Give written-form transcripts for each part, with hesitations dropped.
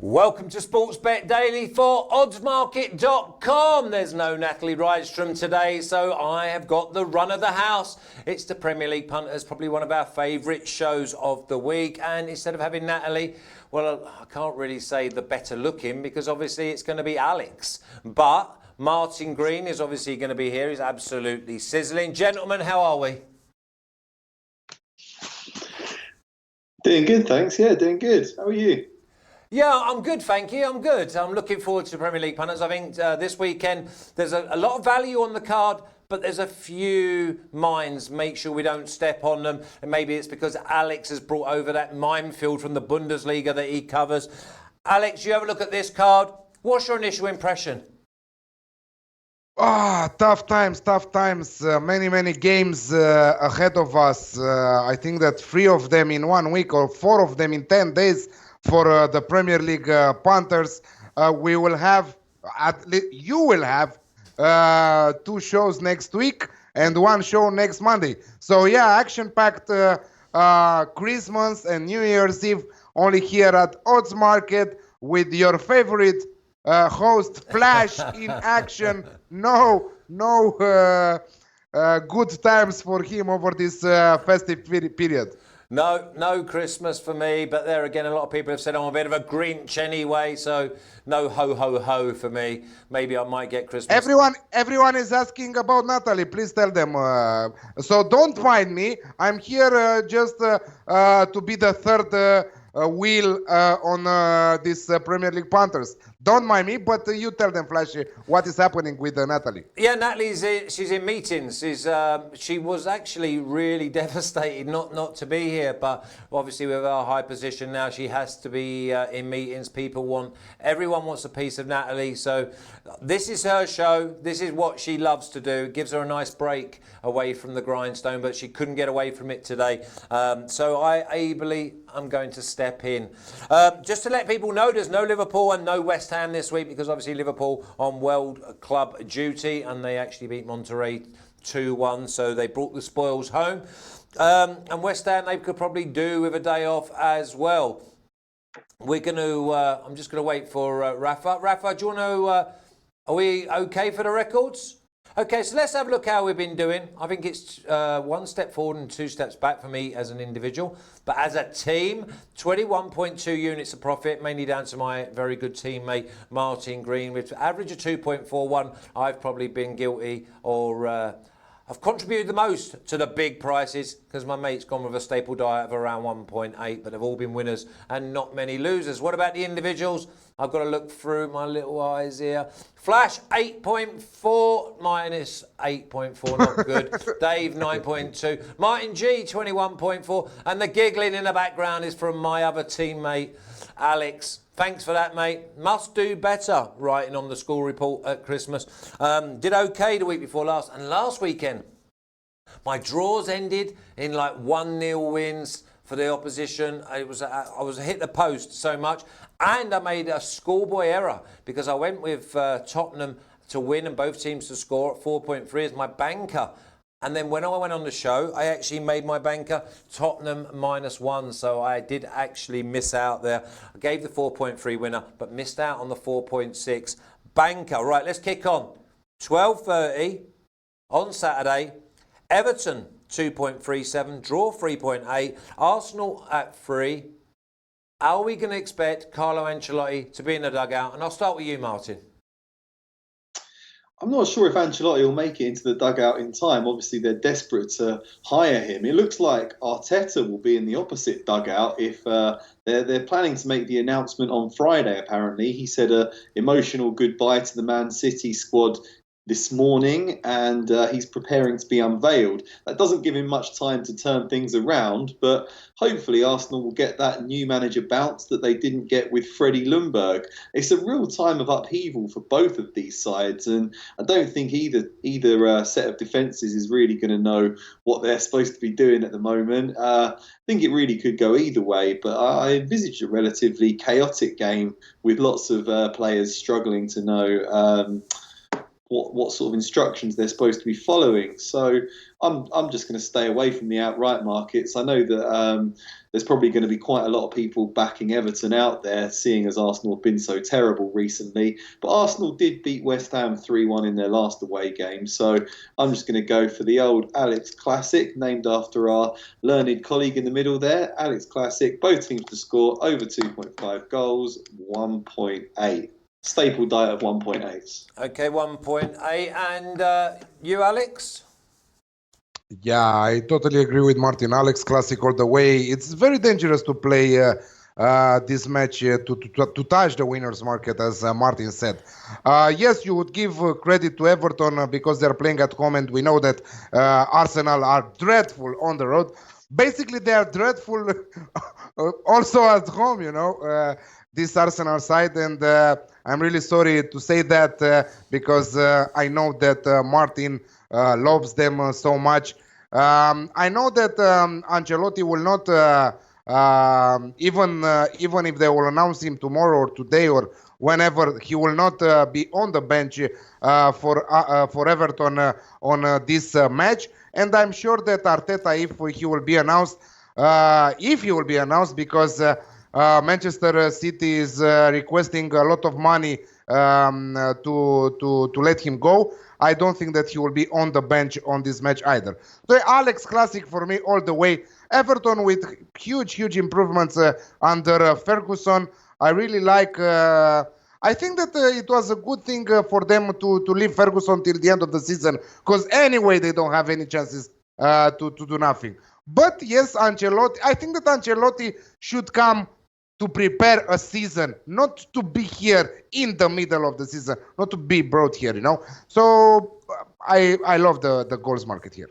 Welcome to Sportsbet Daily for oddsmarket.com. There's no Natalie Rydstrom today, so I have got the run of the house. It's the Premier League Punters, probably one of our favourite shows of the week. And instead of having Natalie, well, I can't really say the better looking because obviously it's going to be Alex. But Martin Green is obviously going to be here. He's absolutely sizzling. Gentlemen, how are we? Doing good, thanks. Yeah, doing good. How are you? Yeah, I'm good, thank you. I'm good. I'm looking forward to Premier League Punters. I think this weekend there's a lot of value on the card, but there's a few mines. Make sure we don't step on them. And maybe it's because Alex has brought over that minefield from the Bundesliga that he covers. Alex, you have a look at this card. What's your initial impression? Tough times. Many games ahead of us. I think that 3 of them in 1 week or 4 of them in 10 days. For the Premier League Punters, we will have, you will have 2 shows next week and 1 show next Monday. So yeah, action-packed Christmas and New Year's Eve only here at Odds Market with your favorite host, Flash in action. No good times for him over this festive period. No Christmas for me, but there again, a lot of people have said I'm a bit of a Grinch anyway, so no ho for me. Maybe I might get Christmas. Everyone is asking about Natalie. Please tell them. So don't mind me. I'm here just to be the third wheel on this Premier League Punters. Don't mind me, but you tell them, Flashy, what is happening with Natalie. Yeah, she's in meetings. She was actually really devastated not to be here, but obviously with our high position now, she has to be in meetings. Everyone wants a piece of Natalie, so this is her show. This is what she loves to do. It gives her a nice break away from the grindstone, but she couldn't get away from it today. So I'm going to step in. Just to let people know, there's no Liverpool and no West Ham this week because obviously Liverpool on World Club duty and they actually beat Monterrey 2-1, so they brought the spoils home. And West Ham, they could probably do with a day off as well. We're going to, I'm just going to wait for Rafa. Rafa, do you want to, are we okay for the records? Okay, so let's have a look how we've been doing. I think it's 1 step forward and 2 steps back for me as an individual. But as a team, 21.2 units of profit, mainly down to my very good teammate, Martin Green. With an average of 2.41, I've probably been guilty or I've contributed the most to the big prices because my mate's gone with a staple diet of around 1.8, but they've all been winners and not many losers. What about the individuals? I've got to look through my little eyes here. Flash, 8.4 minus 8.4, not good. Dave, 9.2. Martin G, 21.4. And the giggling in the background is from my other teammate, Alex. Thanks for that, mate. Must do better, writing on the school report at Christmas. Did okay the week before last. And last weekend, my draws ended in like 1-0 wins for the opposition. I was hit the post so much. And I made a schoolboy error because I went with Tottenham to win and both teams to score at 4.3 as my banker. And then when I went on the show, I actually made my banker Tottenham -1. So I did actually miss out there. I gave the 4.3 winner, but missed out on the 4.6 banker. Right, let's kick on. 12:30 on Saturday. Everton 2.37, draw 3.8. Arsenal at 3. Are we going to expect Carlo Ancelotti to be in the dugout? And I'll start with you, Martin. I'm not sure if Ancelotti will make it into the dugout in time. Obviously, they're desperate to hire him. It looks like Arteta will be in the opposite dugout if they're planning to make the announcement on Friday, apparently. He said an emotional goodbye to the Man City squad this morning, and he's preparing to be unveiled. That doesn't give him much time to turn things around, but hopefully Arsenal will get that new manager bounce that they didn't get with Freddie Ljungberg. It's a real time of upheaval for both of these sides, and I don't think either set of defences is really going to know what they're supposed to be doing at the moment. I think it really could go either way, but I envisage a relatively chaotic game with lots of players struggling to know what sort of instructions they're supposed to be following. So I'm just going to stay away from the outright markets. I know that there's probably going to be quite a lot of people backing Everton out there, seeing as Arsenal have been so terrible recently. But Arsenal did beat West Ham 3-1 in their last away game. So I'm just going to go for the old Alex Classic, named after our learned colleague in the middle there. Alex Classic, both teams to score over 2.5 goals, 1.8. Staple diet of 1.8. Okay, 1.8. And you, Alex? Yeah, I totally agree with Martin. Alex Classic all the way. It's very dangerous to play this match to touch the winners market, as Martin said. Yes, you would give credit to Everton because they're playing at home, and we know that Arsenal are dreadful on the road. Basically, they are dreadful also at home, this Arsenal side, and I'm really sorry to say that because I know that Martin loves them so much. I know that Ancelotti will not, even if they will announce him tomorrow or today or whenever, he will not be on the bench for Everton on this match. And I'm sure that Arteta, if he will be announced, because Manchester City is requesting a lot of money to let him go, I don't think that he will be on the bench on this match either. So Alex Classic for me all the way. Everton with huge improvements under Ferguson. I really like. I think that it was a good thing for them to leave Ferguson till the end of the season, because anyway they don't have any chances to do nothing. But yes, Ancelotti. I think that Ancelotti should come to prepare a season, not to be here in the middle of the season, not to be brought here, So I love the goals market here.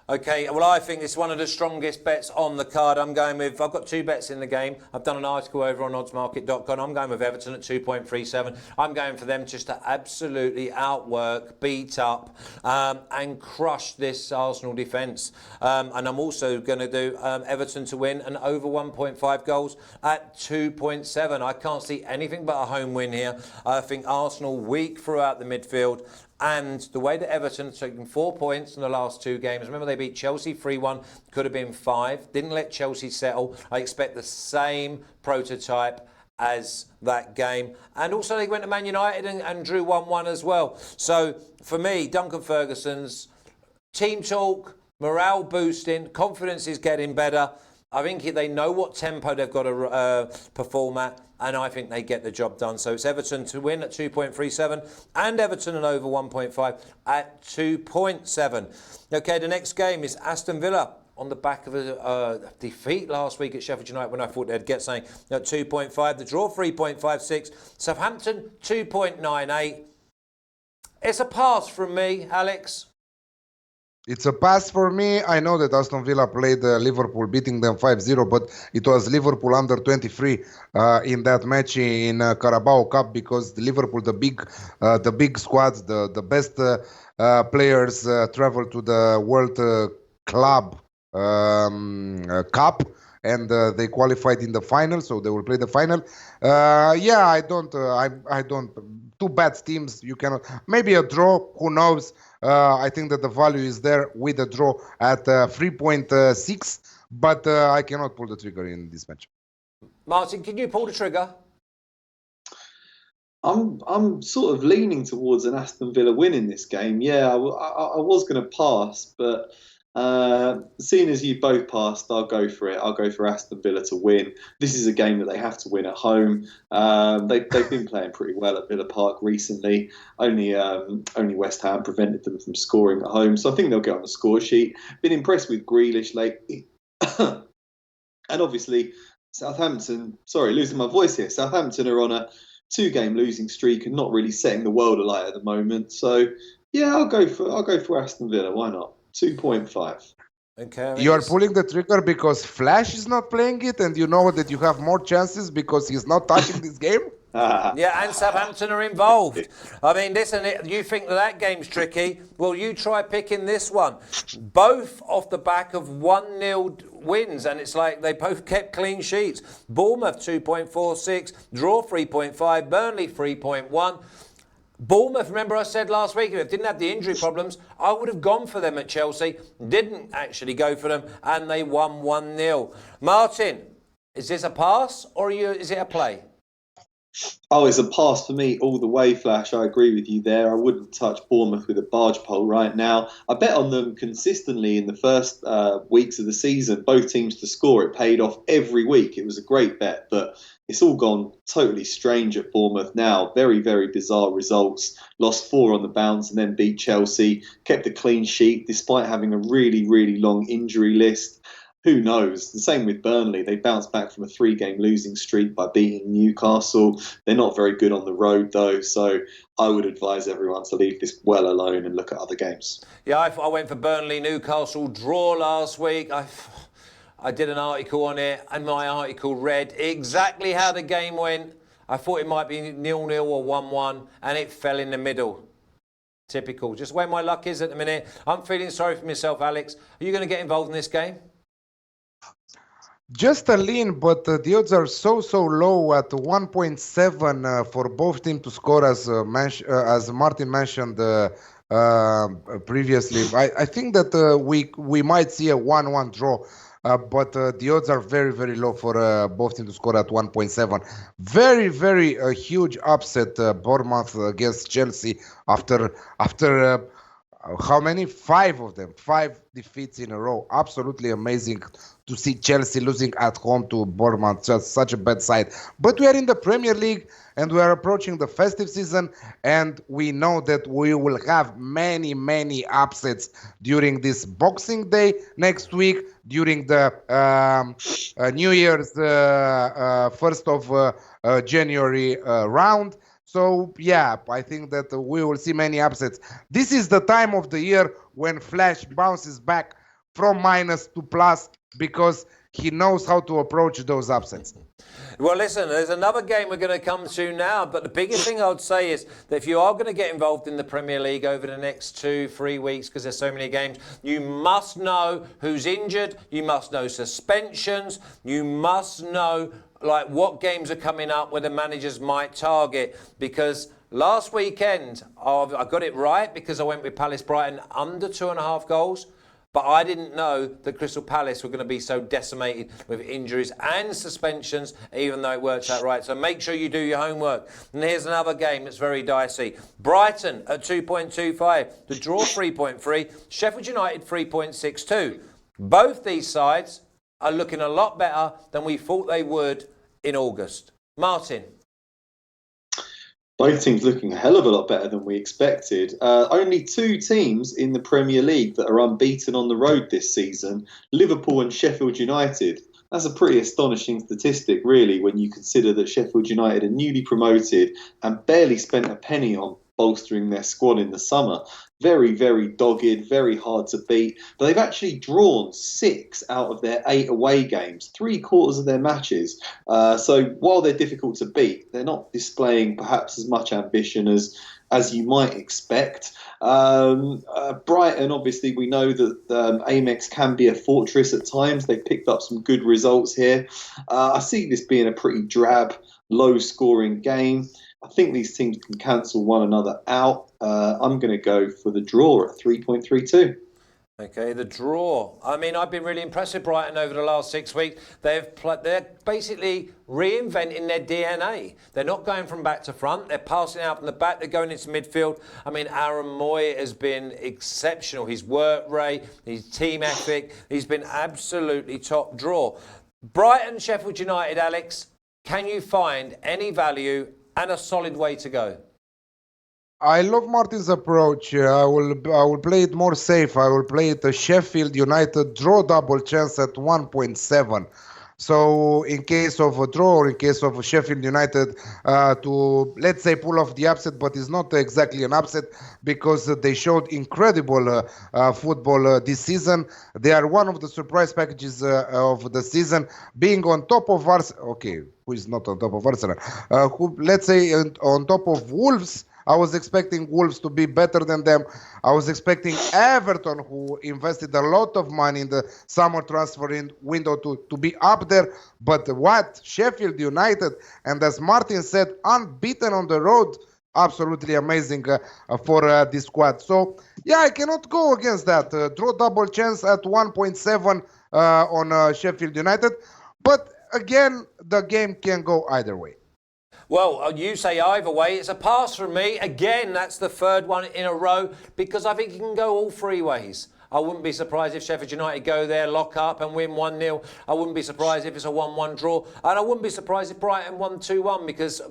Okay, well, I think it's one of the strongest bets on the card. I've got two bets in the game. I've done an article over on oddsmarket.com. I'm going with Everton at 2.37. I'm going for them just to absolutely outwork, beat up, and crush this Arsenal defence. And I'm also going to do Everton to win and over 1.5 goals at 2.7. I can't see anything but a home win here. I think Arsenal weak throughout the midfield. And the way that Everton have taken 4 points in the last two games, remember they beat Chelsea 3-1, could have been 5, didn't let Chelsea settle. I expect the same prototype as that game. And also they went to Man United and drew 1-1 as well. So for me, Duncan Ferguson's team talk, morale boosting, confidence is getting better. I think they know what tempo they've got to perform at, and I think they get the job done. So it's Everton to win at 2.37 and Everton and over 1.5 at 2.7. Okay, the next game is Aston Villa on the back of a defeat last week at Sheffield United when I thought they'd get something at 2.5. The draw 3.56. Southampton 2.98. It's a pass from me, Alex. It's a pass for me. I know that Aston Villa played Liverpool, beating them 5-0, but it was Liverpool under 23 in that match in Carabao Cup, because the Liverpool, the big squads, the best players traveled to the World Club Cup, and they qualified in the final, so they will play the final. I don't. Two bad teams, you cannot. Maybe a draw, who knows? I think that the value is there with a draw at 3.6, but I cannot pull the trigger in this match. Martin, can you pull the trigger? I'm sort of leaning towards an Aston Villa win in this game. Yeah, I was going to pass, but seeing as you both passed, I'll go for it. I'll go for Aston Villa to win. This is a game that they have to win at home. They've been playing pretty well at Villa Park recently. Only West Ham prevented them from scoring at home, so I think they'll get on the score sheet. Been impressed with Grealish lately, and obviously Southampton. Sorry, losing my voice here. Southampton are on a 2-game losing streak and not really setting the world alight at the moment. So yeah, I'll go for Aston Villa. Why not? 2.5. Okay. You are pulling the trigger because Flash is not playing it, and you know that you have more chances because he's not touching this game? Yeah, and Southampton are involved. I mean, listen, you think that game's tricky? Well, you try picking this one. Both off the back of 1-0 wins, and it's like they both kept clean sheets. Bournemouth 2.46, draw 3.5, Burnley 3.1. Bournemouth, remember I said last week, if they didn't have the injury problems, I would have gone for them at Chelsea. Didn't actually go for them, and they won 1-0. Martin, is this a pass or is it a play? Oh, it's a pass for me all the way, Flash. I agree with you there. I wouldn't touch Bournemouth with a barge pole right now. I bet on them consistently in the first weeks of the season, both teams to score. It paid off every week. It was a great bet, but it's all gone totally strange at Bournemouth now. Very, very bizarre results. Lost 4 on the bounce and then beat Chelsea. Kept a clean sheet despite having a really, really long injury list. Who knows? The same with Burnley. They bounced back from a 3-game losing streak by beating Newcastle. They're not very good on the road, though, so I would advise everyone to leave this well alone and look at other games. Yeah, I went for Burnley, Newcastle draw last week. I did an article on it, and my article read exactly how the game went. I thought it might be 0-0 or 1-1, and it fell in the middle. Typical. Just where my luck is at the minute. I'm feeling sorry for myself, Alex. Are you going to get involved in this game? Just a lean, but the odds are so low at 1.7 for both teams to score, as Martin mentioned previously. I think that we might see a 1-1 draw, but the odds are very, very low for both teams to score at 1.7. Very, very huge upset, Bournemouth against Chelsea after how many? 5 of them. 5 defeats in a row. Absolutely amazing to see Chelsea losing at home to Bournemouth. Just such a bad side. But we are in the Premier League and we are approaching the festive season, and we know that we will have many, many upsets during this Boxing Day next week, during the New Year's 1st of January round. So, yeah, I think that we will see many upsets. This is the time of the year when Flash bounces back from minus to plus because he knows how to approach those upsets. Well, listen, there's another game we're going to come to now, but the biggest thing I would say is that if you are going to get involved in the Premier League over the next 2-3 weeks, because there's so many games, you must know who's injured, you must know suspensions, you must know like what games are coming up where the managers might target, because last weekend I got it right because I went with Palace Brighton under 2.5 goals. But I didn't know that Crystal Palace were going to be so decimated with injuries and suspensions, even though it works out right. So make sure you do your homework. And here's another game that's very dicey. Brighton at 2.25. The draw 3.3. Sheffield United 3.62. Both these sides are looking a lot better than we thought they would in August. Martin. Both teams looking a hell of a lot better than we expected. Only 2 teams in the Premier League that are unbeaten on the road this season, Liverpool and Sheffield United. That's a pretty astonishing statistic, really, when you consider that Sheffield United are newly promoted and barely spent a penny on bolstering their squad in the summer. Very, very dogged, very hard to beat. But they've actually drawn 6 out of their 8 away games, 3/4 of their matches. So while they're difficult to beat, they're not displaying perhaps as much ambition as you might expect. Brighton, obviously, we know that Amex can be a fortress at times. They've picked up some good results here. I see this being a pretty drab, low-scoring game. I think these teams can cancel one another out. I'm going to go for the draw at 3.32. Okay, the draw. I mean, I've been really impressed with Brighton over the last 6 weeks. They're basically reinventing their DNA. They're not going from back to front. They're passing out from the back. They're going into midfield. I mean, Aaron Moy has been exceptional. His work rate, his team ethic, he's been absolutely top draw. Brighton, Sheffield United, Alex, can you find any value and a solid way to go? I love Martin's approach. I will play it more safe. I will play it a Sheffield United draw double chance at 1.7. So in case of a draw or in case of Sheffield United to, let's say, pull off the upset, but it's not exactly an upset because they showed incredible football this season. They are one of the surprise packages of the season, being on top of Arsenal. Okay, who is not on top of Arsenal? Let's say on top of Wolves. I was expecting Wolves to be better than them. I was expecting Everton, who invested a lot of money in the summer transfer window, to be up there. But what? Sheffield United, and as Martin said, unbeaten on the road. absolutely amazing for this squad. So, yeah, I cannot go against that. Draw double chance at 1.7 on Sheffield United. But again, the game can go either way. Well, you say either way. It's a pass from me. Again, that's the third one in a row because I think it can go all three ways. I wouldn't be surprised if Sheffield United go there, lock up and win 1-0. I wouldn't be surprised if it's a 1-1 draw. And I wouldn't be surprised if Brighton won 2-1 because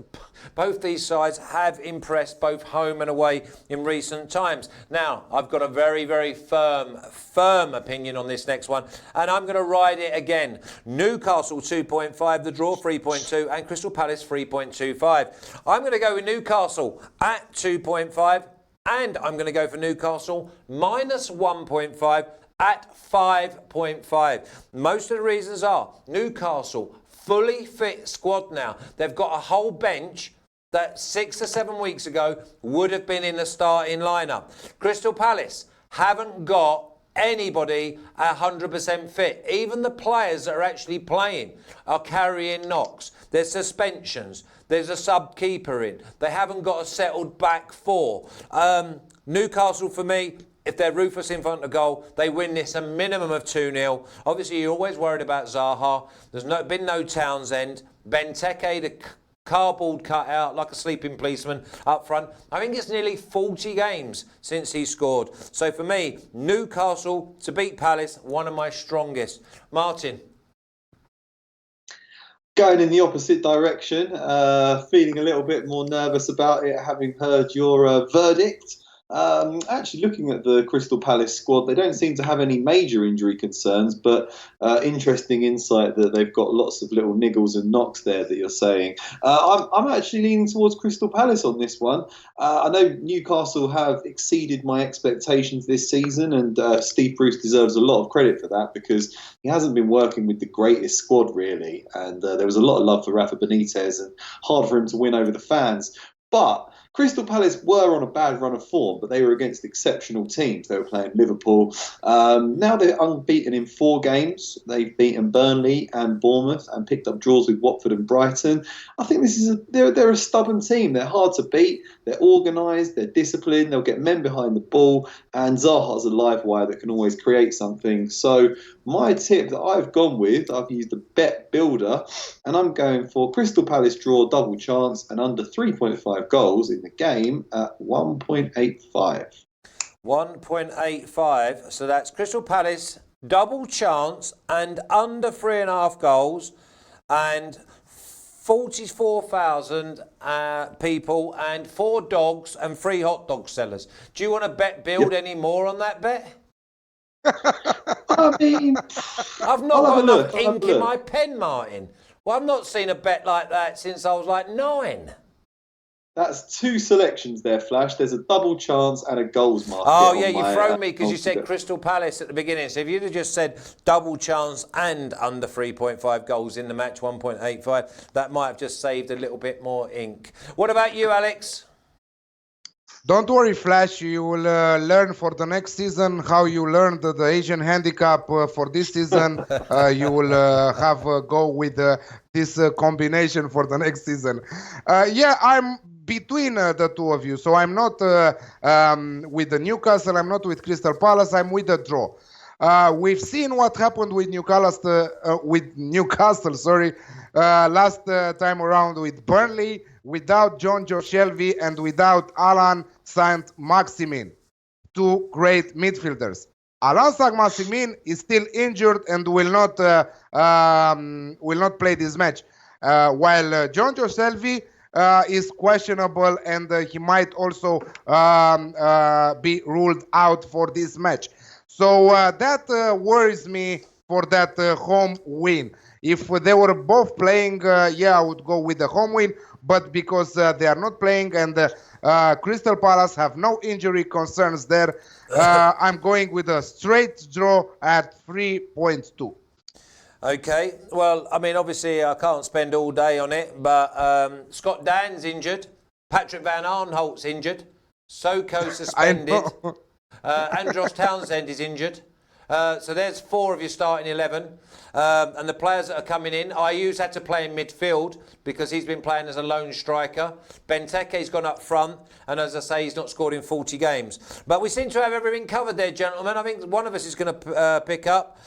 both these sides have impressed both home and away in recent times. Now, I've got a very, very firm opinion on this next one. And I'm going to ride it again. Newcastle 2.5, the draw 3.2 and Crystal Palace 3.25. I'm going to go with Newcastle at 2.5. And I'm going to go for Newcastle minus 1.5 at 5.5. Most of the reasons are Newcastle, fully fit squad now. They've got a whole bench that 6 or 7 weeks ago would have been in the starting lineup. Crystal Palace haven't got anybody 100% fit. Even the players that are actually playing are carrying knocks. There's suspensions. There's a sub-keeper in. They haven't got a settled back four. Newcastle, for me, if they're ruthless in front of goal, they win this a minimum of 2-0. Obviously, you're always worried about Zaha. There's been no Townsend. Benteke, the cardboard cut out like a sleeping policeman up front. I think it's nearly 40 games since he scored. So for me, Newcastle to beat Palace, one of my strongest. Martin. Going in the opposite direction, feeling a little bit more nervous about it, having heard your verdict. Actually, looking at the Crystal Palace squad, they don't seem to have any major injury concerns, but interesting insight that they've got lots of little niggles and knocks there that you're saying. I'm actually leaning towards Crystal Palace on this one. I know Newcastle have exceeded my expectations this season, and Steve Bruce deserves a lot of credit for that because he hasn't been working with the greatest squad, really, and there was a lot of love for Rafa Benitez and hard for him to win over the fans. But Crystal Palace were on a bad run of form, but they were against exceptional teams. They were playing Liverpool. Now they're unbeaten in 4 games. They've beaten Burnley and Bournemouth and picked up draws with Watford and Brighton. I think they're a stubborn team. They're hard to beat. They're organised. They're disciplined. They'll get men behind the ball. And Zaha's a live wire that can always create something. So my tip that I've gone with, I've used a bet builder, and I'm going for Crystal Palace draw double chance and under 3.5 goals in the game at 1.85. 1.85. So that's Crystal Palace double chance and under 3.5 goals and 44,000 people and 4 dogs and 3 hot dog sellers. Do you want to build any more on that bet? I mean, I've not got enough ink in my pen, Martin. Well, I've not seen a bet like that since I was like 9. That's 2 selections there, Flash. There's a double chance and a goals market. Oh, yeah, you throw me because you said Crystal Palace at the beginning. So if you'd have just said double chance and under 3.5 goals in the match, 1.85, that might have just saved a little bit more ink. What about you, Alex? Don't worry, Flash. You will learn for the next season how you learned the Asian handicap for this season. You will have go with this combination for the next season. Yeah, I'm between the two of you. So I'm not with the Newcastle. I'm not with Crystal Palace. I'm with the draw. We've seen what happened with Newcastle. Last time around with Burnley, without John Joe Shelby and without Alan Saint-Maximin, 2 great midfielders. Alan Saint-Maximin is still injured and will not play this match, while John Joe Shelby is questionable and he might also be ruled out for this match. So that worries me for that home win. If they were both playing, I would go with the home win. But because they are not playing and Crystal Palace have no injury concerns there, I'm going with a straight draw at 3.2. Okay, well, I mean, obviously I can't spend all day on it, but Scott Dan's injured, Patrick Van Aanholt's injured, Soko suspended, Andros Townsend is injured, So there's 4 of your starting 11. And the players that are coming in, Ayu's had to play in midfield because he's been playing as a lone striker. Benteke's gone up front, and as I say, he's not scored in 40 games. But we seem to have everything covered there, gentlemen. I think one of us is going to pick up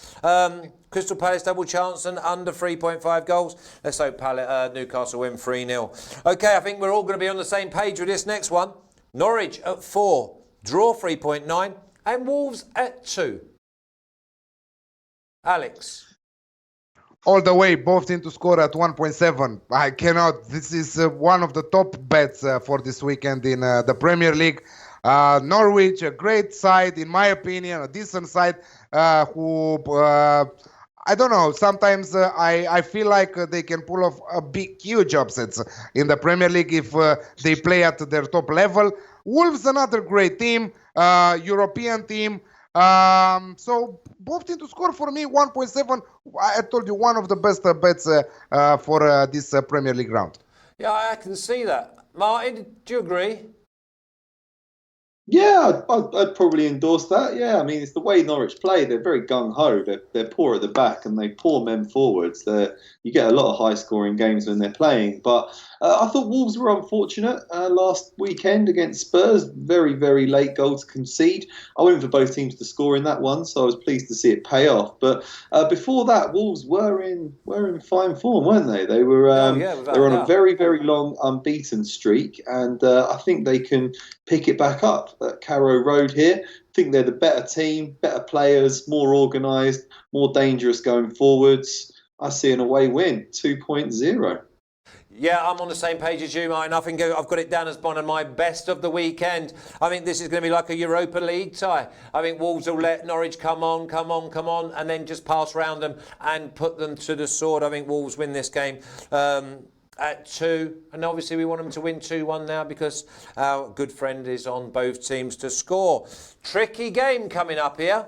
Crystal Palace double chance and under 3.5 goals. Let's hope Newcastle win 3-0. OK, I think we're all going to be on the same page with this next one. Norwich at 4, draw 3.9, and Wolves at 2. Alex. All the way, both teams to score at 1.7. I cannot. This is one of the top bets for this weekend in the Premier League. Norwich, a great side, in my opinion, a decent side who, I don't know, sometimes I feel like they can pull off a huge upsets in the Premier League if they play at their top level. Wolves, another great team, European team. So both teams to score for me 1.7. I told you, one of the best bets for this Premier League round. Yeah, I can see that. Martin, do you agree? Yeah, I'd probably endorse that. Yeah, I mean, it's the way Norwich play. They're very gung-ho. They're poor at the back and they pour men forwards. You get a lot of high-scoring games when they're playing. But I thought Wolves were unfortunate last weekend against Spurs. Very, very late goal to concede. I went for both teams to score in that one, so I was pleased to see it pay off. But before that, Wolves were in fine form, weren't they? They were they were on a very, very long unbeaten streak, and I think they can pick it back up at Carrow Road here. I think they're the better team, better players, more organised, more dangerous going forwards. I see an away win, 2.0. Yeah, I'm on the same page as you, Martin. I think I've got it down as one of my best of the weekend. I think this is going to be like a Europa League tie. I think Wolves will let Norwich come on, and then just pass round them and put them to the sword. I think Wolves win this game at 2. And obviously we want them to win 2-1 now because our good friend is on both teams to score. Tricky game coming up here.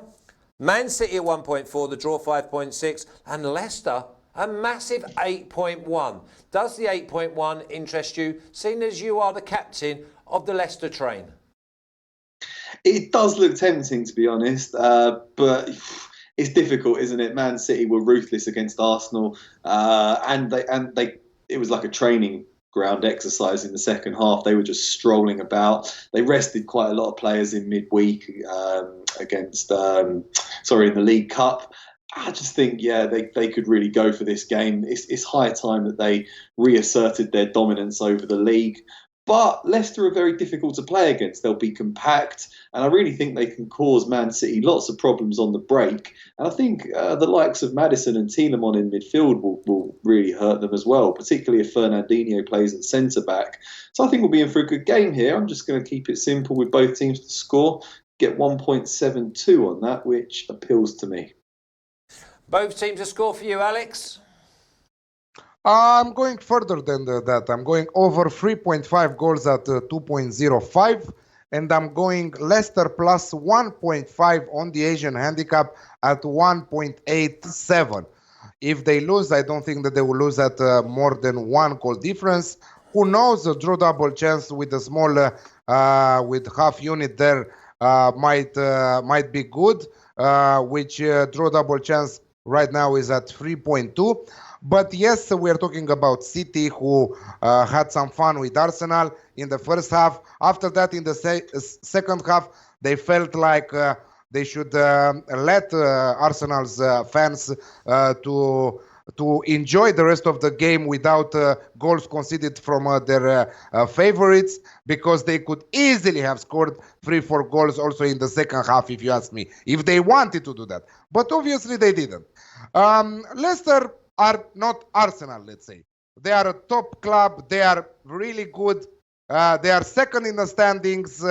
Man City at 1.4, the draw 5.6, and Leicester a massive 8.1. Does the 8.1 interest you, seeing as you are the captain of the Leicester train? It does look tempting, to be honest, but it's difficult, isn't it? Man City were ruthless against Arsenal, and it was like a training ground exercise in the second half. They were just strolling about. They rested quite a lot of players in midweek in the League Cup. I just think, they could really go for this game. It's high time that they reasserted their dominance over the league. But Leicester are very difficult to play against. They'll be compact, and I really think they can cause Man City lots of problems on the break. And I think the likes of Maddison and Tielemans in midfield will really hurt them as well, particularly if Fernandinho plays at centre-back. So I think we'll be in for a good game here. I'm just going to keep it simple with both teams to score. Get 1.72 on that, which appeals to me. Both teams to score for you, Alex? I'm going further than that. I'm going over 3.5 goals at 2.05. And I'm going Leicester plus 1.5 on the Asian handicap at 1.87. If they lose, I don't think that they will lose at more than 1 goal difference. Who knows? A draw double chance with a small, with half unit there might be good. Which draw double chance right now is at 3.2. But yes, we are talking about City, who had some fun with Arsenal in the first half. After that, in the second half, they felt like they should let Arsenal's fans to enjoy the rest of the game without goals conceded from their favorites, because they could easily have scored 3-4 goals also in the second half, if you ask me, if they wanted to do that. But obviously they didn't. Leicester are not Arsenal, let's say. They are a top club. They are really good. They are second in the standings.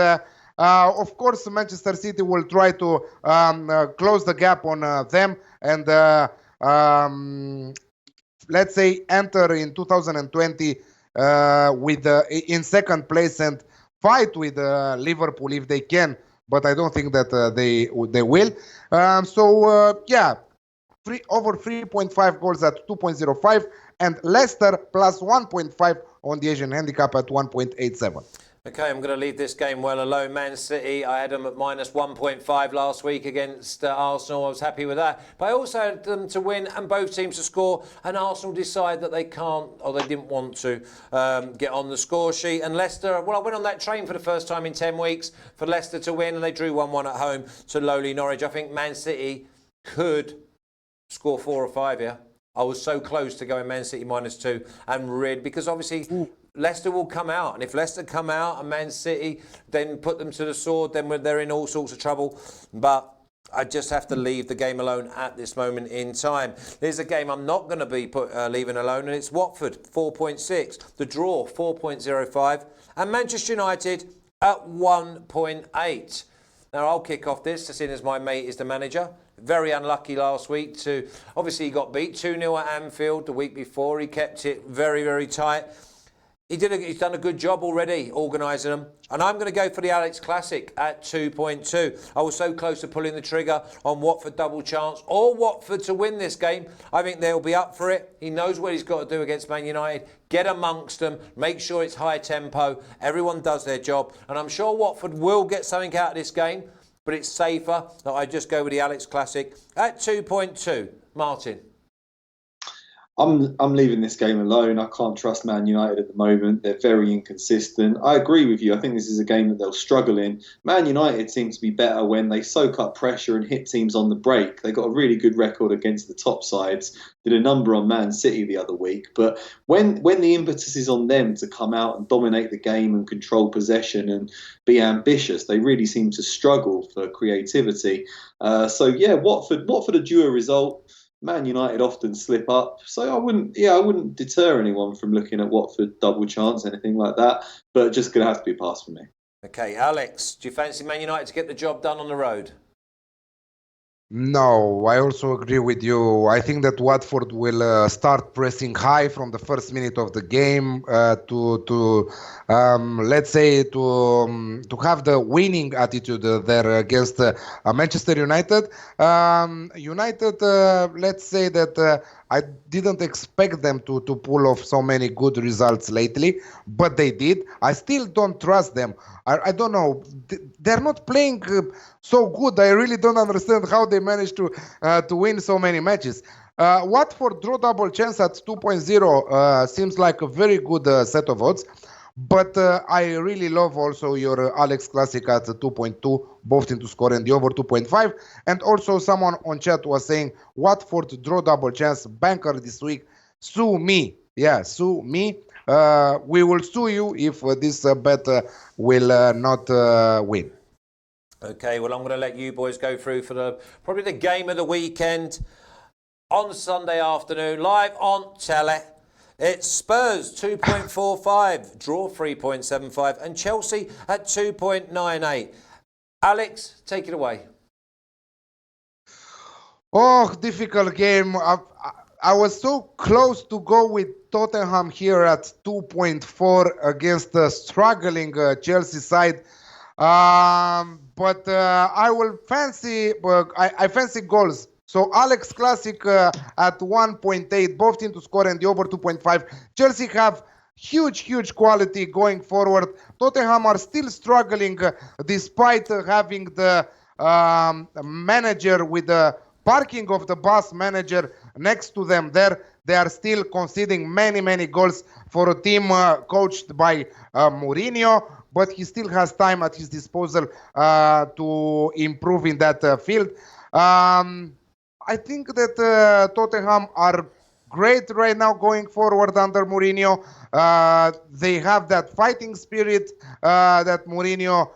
Of course, Manchester City will try to close the gap on them and let's say enter in 2020 with in second place and fight with Liverpool if they can, but I don't think that they will. Over 3.5 goals at 2.05 and Leicester plus 1.5 on the Asian handicap at 1.87. Okay, I'm going to leave this game well alone. Man City, I had them at minus 1.5 last week against Arsenal. I was happy with that. But I also had them to win and both teams to score. And Arsenal decide that they can't, or they didn't want to, get on the score sheet. And Leicester, well, I went on that train for the first time in 10 weeks for Leicester to win. And they drew 1-1 at home to lowly Norwich. I think Man City could score 4 or 5 here. I was so close to going Man City -2 and red because obviously Leicester will come out, and if Leicester come out and Man City then put them to the sword, then they're in all sorts of trouble. But I just have to leave the game alone at this moment in time. There's a game I'm not going to be leaving alone, and it's Watford 4.6, the draw 4.05, and Manchester United at 1.8. Now I'll kick off this, seeing as my mate is the manager. Very unlucky last week to, obviously he got beat 2-0 at Anfield the week before. He kept it very, very tight. He's done a good job already organising them. And I'm going to go for the Alex Classic at 2.2. I was so close to pulling the trigger on Watford double chance or Watford to win this game. I think they'll be up for it. He knows what he's got to do against Man United. Get amongst them. Make sure it's high tempo. Everyone does their job. And I'm sure Watford will get something out of this game. But it's safer that I just go with the Alex Classic at 2.2. Martin. I'm leaving this game alone. I can't trust Man United at the moment. They're very inconsistent. I agree with you. I think this is a game that they'll struggle in. Man United seems to be better when they soak up pressure and hit teams on the break. They got a really good record against the top sides. Did a number on Man City the other week. But when the impetus is on them to come out and dominate the game and control possession and be ambitious, they really seem to struggle for creativity. Watford are due a result. Man United often slip up, so I wouldn't deter anyone from looking at Watford double chance, anything like that. But just going to have to be a pass for me. Okay, Alex, do you fancy Man United to get the job done on the road? No, I also agree with you. I think that Watford will start pressing high from the first minute of the game to have the winning attitude there against Manchester United. Let's say that I didn't expect them to pull off so many good results lately, but they did. I still don't trust them. I don't know. They're not playing so good. I really don't understand how they managed to win so many matches. Watford draw double chance at 2.0 seems like a very good set of odds. But I really love also your Alex Classic at 2.2, both into score and the over 2.5. And also someone on chat was saying, Watford draw double chance, banker this week. Sue me. Yeah, sue me. We will sue you if this bet will not win. Okay, well, I'm going to let you boys go through for probably the game of the weekend on Sunday afternoon, live on telly. It's Spurs 2.45, draw 3.75, and Chelsea at 2.98. Alex, take it away. Oh, difficult game. I was so close to go with Tottenham here at 2.4 against the struggling Chelsea side. But I will fancy, I fancy goals. So Alex Classic at 1.8, both into score and the over 2.5. Chelsea have huge quality going forward. Tottenham are still struggling despite having the manager with the parking of the bus manager next to them there. They are still conceding many goals for a team coached by Mourinho, but he still has time at his disposal to improve in that field. I think that Tottenham are great right now going forward under Mourinho. They have that fighting spirit that Mourinho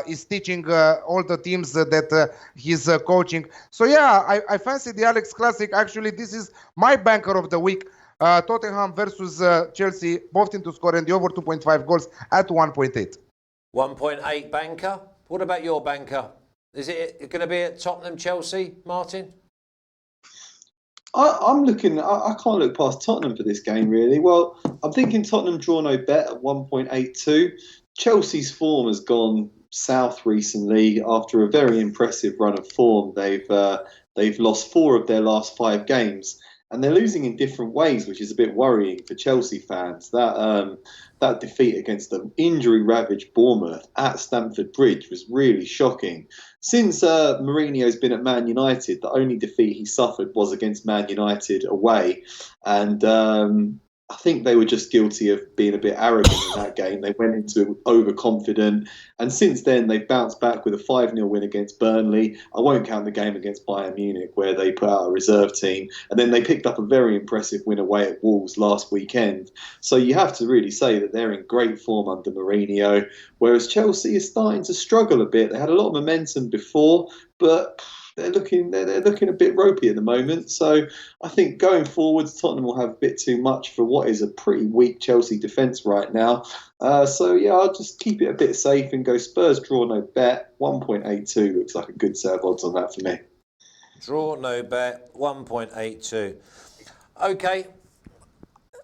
is teaching all the teams that he's coaching. So yeah, I fancy the Alex Classic. Actually, this is my banker of the week. Tottenham versus Chelsea, both into score and the over 2.5 goals at 1.8. 1.8 banker. What about your banker? Is it going to be at Tottenham Chelsea, Martin? I'm looking. I can't look past Tottenham for this game, really. Well, I'm thinking Tottenham draw no bet at 1.82. Chelsea's form has gone south recently after a very impressive run of form. They've lost 4 of their last 5 games, and they're losing in different ways, which is a bit worrying for Chelsea fans. That defeat against the injury-ravaged Bournemouth at Stamford Bridge was really shocking. Since Mourinho's been at Man United, the only defeat he suffered was against Man United away, and I think they were just guilty of being a bit arrogant in that game. They went into it overconfident. And since then, they've bounced back with a 5-0 win against Burnley. I won't count the game against Bayern Munich, where they put out a reserve team. And then they picked up a very impressive win away at Wolves last weekend. So you have to really say that they're in great form under Mourinho, whereas Chelsea is starting to struggle a bit. They had a lot of momentum before, but they're looking a bit ropey at the moment. So I think going forwards, Tottenham will have a bit too much for what is a pretty weak Chelsea defence right now. So yeah, I'll just keep it a bit safe and go Spurs draw no bet. 1.82 looks like a good set of odds on that for me. Draw no bet, 1.82. Okay,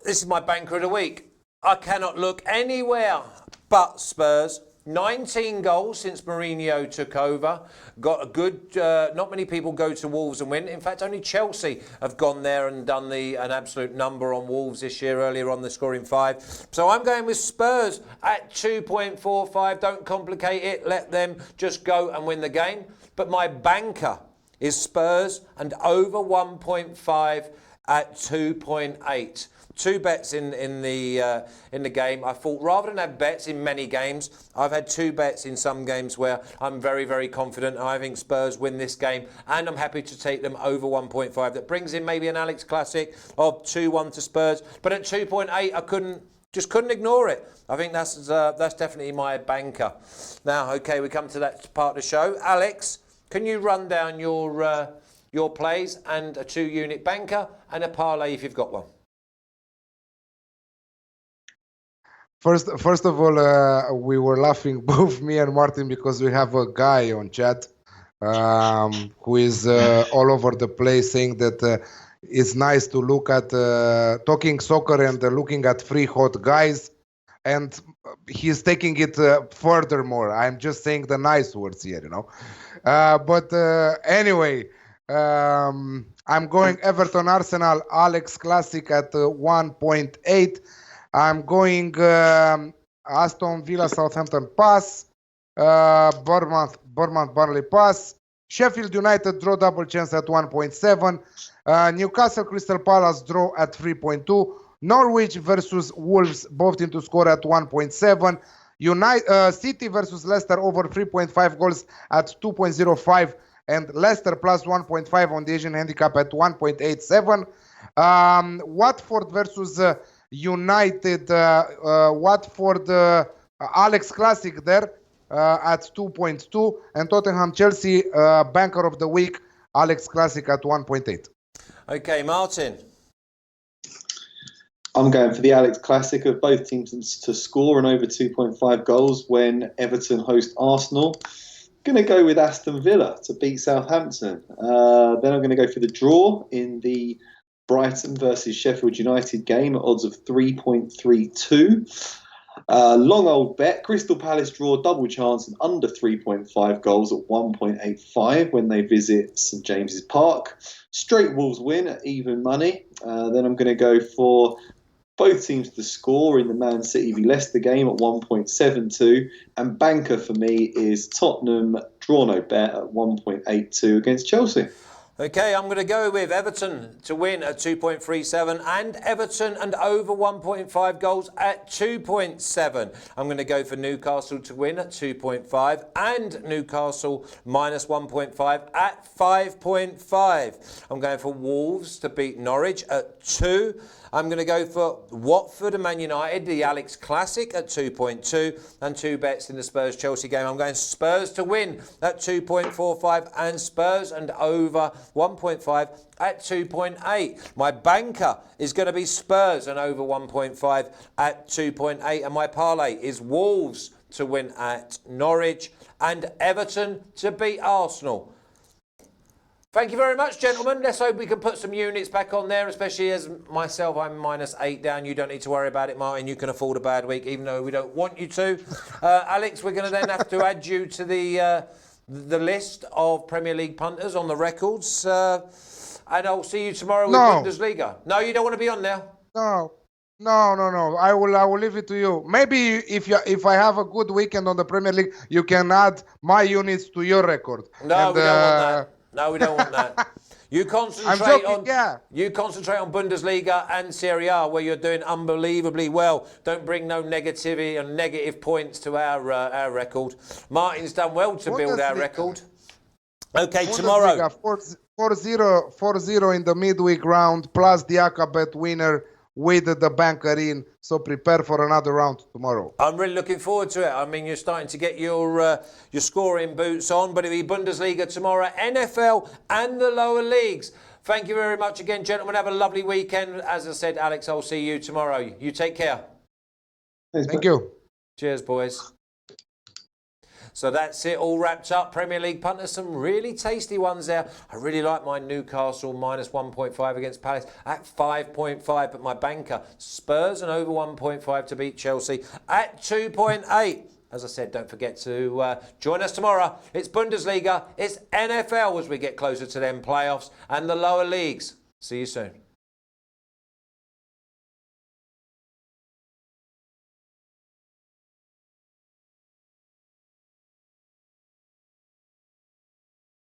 this is my banker of the week. I cannot look anywhere but Spurs. 19 goals since Mourinho took over. Got a good, not many people go to Wolves and win. In fact, only Chelsea have gone there and done an absolute number on Wolves this year, earlier on the scoring 5. So I'm going with Spurs at 2.45. Don't complicate it. Let them just go and win the game. But my banker is Spurs and over 1.5 at 2.8. 2 bets in the game. I thought rather than have bets in many games, I've had 2 bets in some games where I'm very, very confident. I think Spurs win this game, and I'm happy to take them over 1.5. That brings in maybe an Alex Classic of 2-1 to Spurs, but at 2.8, I couldn't ignore it. I think that's definitely my banker. Now, okay, we come to that part of the show. Alex, can you run down your plays and a 2-unit banker and a parlay if you've got one? First of all, we were laughing, both me and Martin, because we have a guy on chat who is all over the place saying that it's nice to look at talking soccer and looking at 3 hot guys. And he's taking it furthermore. I'm just saying the nice words here, you know. But anyway, I'm going Everton Arsenal, Alex Classic at 1.8. I'm going Aston Villa Southampton pass, Bournemouth Burnley pass, Sheffield United draw double chance at 1.7, Newcastle Crystal Palace draw at 3.2, Norwich versus Wolves both team to score at 1.7, City versus Leicester over 3.5 goals at 2.05, and Leicester plus 1.5 on the Asian handicap at 1.87. Watford versus United, Watford, Alex Classic there at 2.2, and Tottenham Chelsea, banker of the week, Alex Classic at 1.8. Okay, Martin. I'm going for the Alex Classic of both teams to score and over 2.5 goals when Everton host Arsenal. Going to go with Aston Villa to beat Southampton. Then I'm going to go for the draw in the Brighton versus Sheffield United game at odds of 3.32. Long old bet, Crystal Palace draw double chance and under 3.5 goals at 1.85 when they visit St James's Park. Straight Wolves win at even money. Then I'm going to go for both teams to score in the Man City v Leicester game at 1.72. And banker for me is Tottenham draw no bet at 1.82 against Chelsea. Okay, I'm going to go with Everton to win at 2.37 and Everton and over 1.5 goals at 2.7. I'm going to go for Newcastle to win at 2.5 and Newcastle minus 1.5 at 5.5. I'm going for Wolves to beat Norwich at 2. I'm going to go for Watford and Man United, the Alex Classic at 2.2, and 2 bets in the Spurs-Chelsea game. I'm going Spurs to win at 2.45 and Spurs and over 1.5 at 2.8. My banker is going to be Spurs and over 1.5 at 2.8, and my parlay is Wolves to win at Norwich and Everton to beat Arsenal. Thank you very much, gentlemen. Let's hope we can put some units back on there, especially as myself, I'm -8 down. You don't need to worry about it, Martin. You can afford a bad week, even though we don't want you to. Alex, we're going to then have to add you to the list of Premier League punters on the records. and I'll see you tomorrow with No. Bundesliga. No, you don't want to be on now? No. No. I will leave it to you. Maybe if I have a good weekend on the Premier League, you can add my units to your record. No, we don't want that. No, we don't want that. You concentrate you concentrate on Bundesliga and Serie A, where you're doing unbelievably well. Don't bring no negativity and negative points to our record. Martin's done well to build our record. Okay, tomorrow. 4-0 in the midweek round, plus the Akabet winner with the banker in. So prepare for another round tomorrow. I'm really looking forward to it. I mean, you're starting to get your scoring boots on, but it'll be Bundesliga tomorrow, NFL and the lower leagues. Thank you very much again, gentlemen. Have a lovely weekend. As I said, Alex, I'll see you tomorrow. You take care. Thank you. Cheers, boys. So that's it, all wrapped up. Premier League punters, some really tasty ones there. I really like my Newcastle minus 1.5 against Palace at 5.5. But my banker, Spurs and over 1.5 to beat Chelsea at 2.8. As I said, don't forget to join us tomorrow. It's Bundesliga, it's NFL as we get closer to them playoffs and the lower leagues. See you soon.